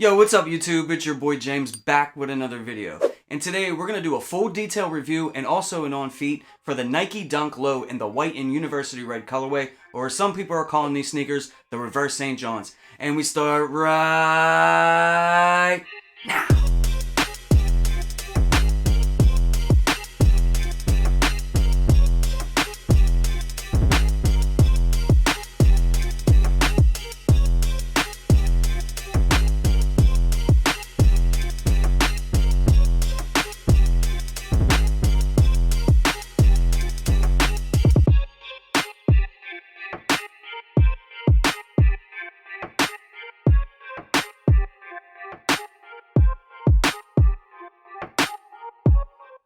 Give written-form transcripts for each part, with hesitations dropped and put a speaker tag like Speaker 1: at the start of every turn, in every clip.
Speaker 1: Yo, what's up YouTube? It's your boy James back with another video. And today we're going to do a full detail review and also an on feet for the Nike Dunk Low in the white and university red colorway, or some people are calling these sneakers the reverse St. John's. And we start right now.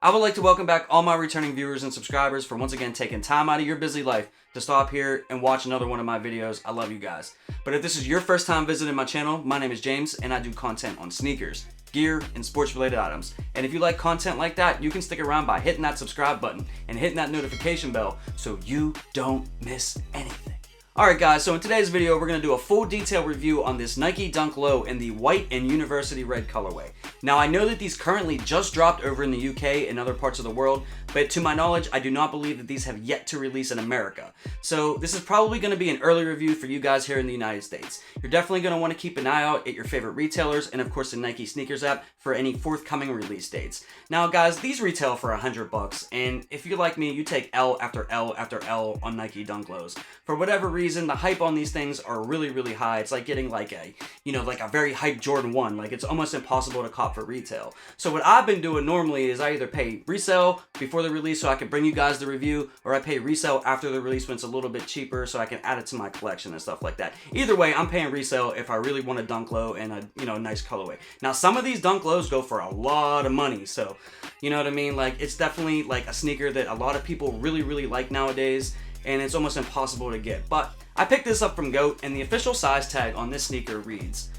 Speaker 1: I would like to welcome back all my returning viewers and subscribers for once again taking time out of your busy life to stop here and watch another one of my videos. I love you guys. But if this is your first time visiting my channel, my name is James and I do content on sneakers, gear, and sports related items. And if you like content like that, you can stick around by hitting that subscribe button and hitting that notification bell so you don't miss anything. Alright guys, so in today's video we're going to do a full detail review on this Nike Dunk Low in the white and university red colorway. Now I know that these currently just dropped over in the UK and other parts of the world, but to my knowledge I do not believe that these have yet to release in America. So this is probably going to be an early review for you guys here in the United States. You're definitely going to want to keep an eye out at your favorite retailers and of course the Nike Sneakers app for any forthcoming release dates. Now guys, these retail for $100 and if you're like me, you take L after L after L on Nike Dunk Lows. For whatever reason, the hype on these things are really high. It's like getting like a, like a very hyped Jordan 1. Like it's almost impossible to cop for retail. So what I've been doing normally is I either pay resale before the release so I can bring you guys the review, or I pay resale after the release when it's a little bit cheaper so I can add it to my collection and stuff like that. Either way, I'm paying resale if I really want a Dunk Low and a, nice colorway. Now some of these Dunk Lows go for a lot of money, so you know what I mean? Like it's definitely like a sneaker that a lot of people really like nowadays, and it's almost impossible to get. But I picked this up from GOAT, and the official size tag on this sneaker reads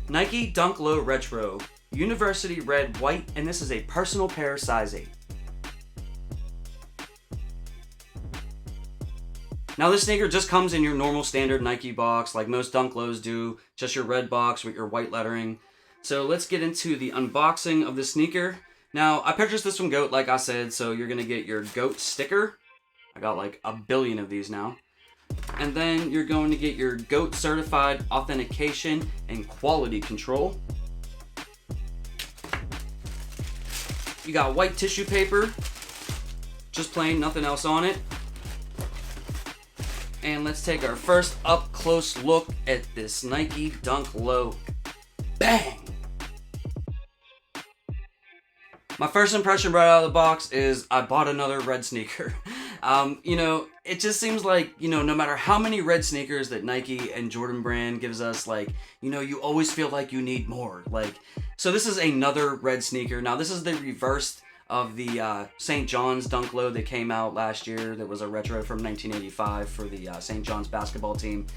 Speaker 1: Nike Dunk Low Retro, University Red White, and this is a personal pair size 8. Now this sneaker just comes in your normal standard Nike box like most Dunk Lows do, just your red box with your white lettering. So let's get into the unboxing of the sneaker. Now I purchased this from GOAT like I said, so you're going to get your GOAT sticker. I got like a billion of these now. And then you're going to get your GOAT certified authentication and quality control. You got white tissue paper, just plain, nothing else on it. And let's take our first up close look at this Nike Dunk Low. Bang! My first impression right out of the box is I bought another red sneaker. It just seems like, no matter how many red sneakers that Nike and Jordan Brand gives us, like, you always feel like you need more. Like, so this is another red sneaker. Now, this is the reverse of the St. John's Dunk Low that came out last year that was a retro from 1985 for the St. John's basketball team.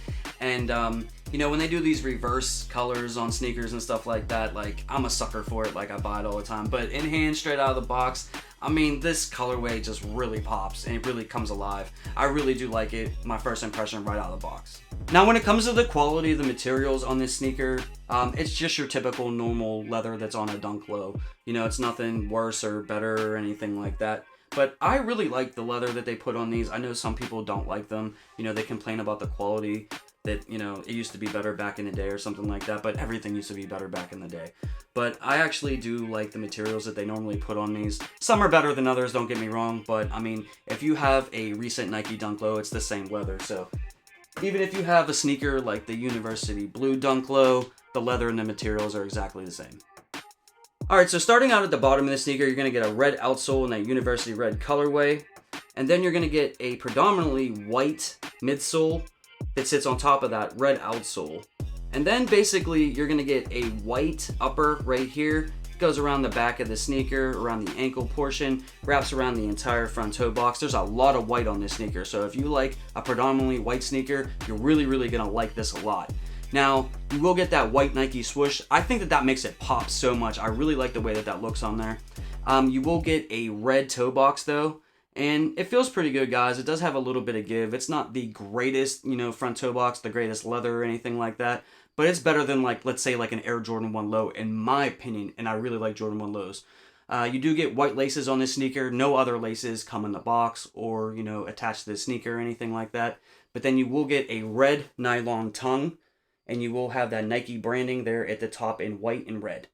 Speaker 1: And, when they do these reverse colors on sneakers and stuff like that, like, I'm a sucker for it. Like, I buy it all the time. But in hand, straight out of the box, I mean, this colorway just really pops and it really comes alive. I really do like it. My first impression right out of the box. Now, when it comes to the quality of the materials on this sneaker, it's just your typical normal leather that's on a Dunk Low. It's nothing worse or better or anything like that. But I really like the leather that they put on these. I know some people don't like them. They complain about the quality, that, it used to be better back in the day or something like that, but everything used to be better back in the day. But I actually do like the materials that they normally put on these. Some are better than others, don't get me wrong, but I mean, if you have a recent Nike Dunk Low, it's the same leather. So even if you have a sneaker like the University Blue Dunk Low, the leather and the materials are exactly the same. Alright, so starting out at the bottom of the sneaker, you're going to get a red outsole in that University Red colorway. And then you're going to get a predominantly white midsole that sits on top of that red outsole. And then basically you're going to get a white upper right here. It goes around the back of the sneaker, around the ankle portion, wraps around the entire front toe box. There's a lot of white on this sneaker, so if you like a predominantly white sneaker, you're really going to like this a lot. Now, you will get that white Nike swoosh. I think that makes it pop so much. I really like the way that looks on there. You will get a red toe box though, And it feels pretty good, guys. It does have a little bit of give. It's not the greatest, front toe box, the greatest leather or anything like that. But it's better than, like, let's say, like an Air Jordan 1 Low, in my opinion. And I really like Jordan 1 Lows. You do get white laces on this sneaker. No other laces come in the box or, attached to the sneaker or anything like that. But then you will get a red nylon tongue. And you will have that Nike branding there at the top in white and red.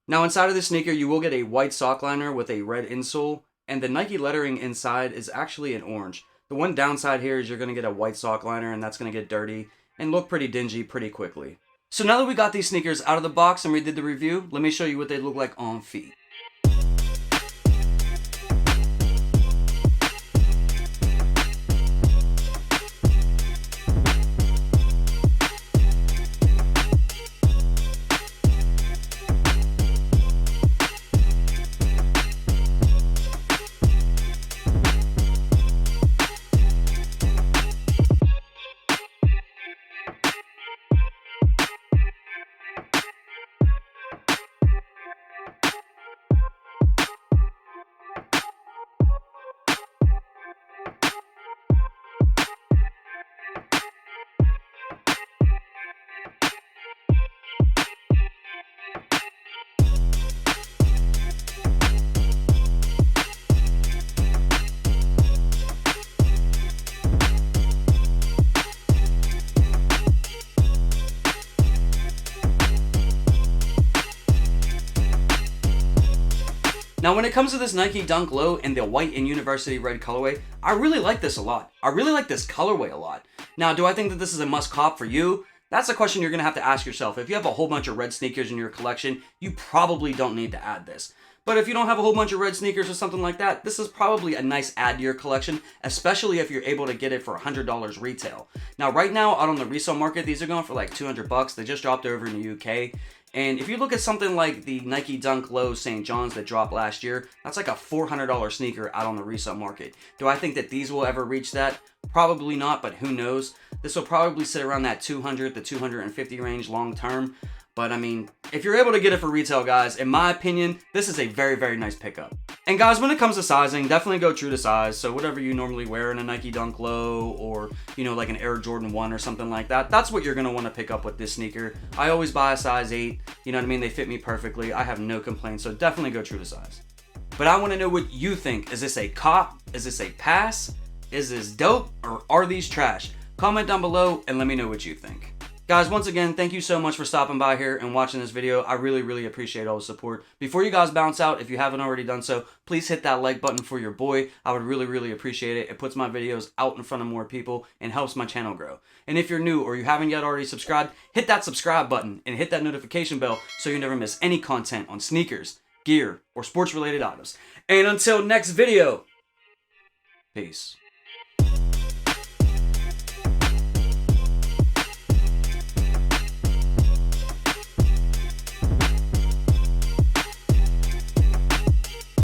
Speaker 1: Now, inside of the sneaker, you will get a white sock liner with a red insole. And the Nike lettering inside is actually an orange. The one downside here is you're going to get a white sock liner, and that's going to get dirty and look pretty dingy pretty quickly. So now that we got these sneakers out of the box and we did the review, let me show you what they look like on feet. Now, when it comes to this Nike Dunk Low in the white and university red colorway, I really like this a lot. I really like this colorway a lot. Now, do I think that this is a must cop for you? That's a question you're going to have to ask yourself. If you have a whole bunch of red sneakers in your collection, you probably don't need to add this. But if you don't have a whole bunch of red sneakers or something like that, this is probably a nice add to your collection, especially if you're able to get it for $100 retail. Now, right now, out on the resale market, these are going for like $200. They just dropped over in the UK. And if you look at something like the Nike Dunk Low St. John's that dropped last year, that's like a $400 sneaker out on the resale market. Do I think that these will ever reach that? Probably not, but who knows? This will probably sit around that 200 to 250 range long term. But I mean, if you're able to get it for retail, guys, in my opinion, this is a very, very nice pickup. And guys, when it comes to sizing, definitely go true to size. So whatever you normally wear in a Nike Dunk Low or, like an Air Jordan 1 or something like that, that's what you're going to want to pick up with this sneaker. I always buy a size 8. You know what I mean? They fit me perfectly. I have no complaints. So definitely go true to size. But I want to know what you think. Is this a cop? Is this a pass? Is this dope? Or are these trash? Comment down below and let me know what you think. Guys, once again, thank you so much for stopping by here and watching this video. I really, really appreciate all the support. Before you guys bounce out, if you haven't already done so, please hit that like button for your boy. I would really, really appreciate it. It puts my videos out in front of more people and helps my channel grow. And if you're new or you haven't yet already subscribed, hit that subscribe button and hit that notification bell so you never miss any content on sneakers, gear, or sports-related items. And until next video, peace.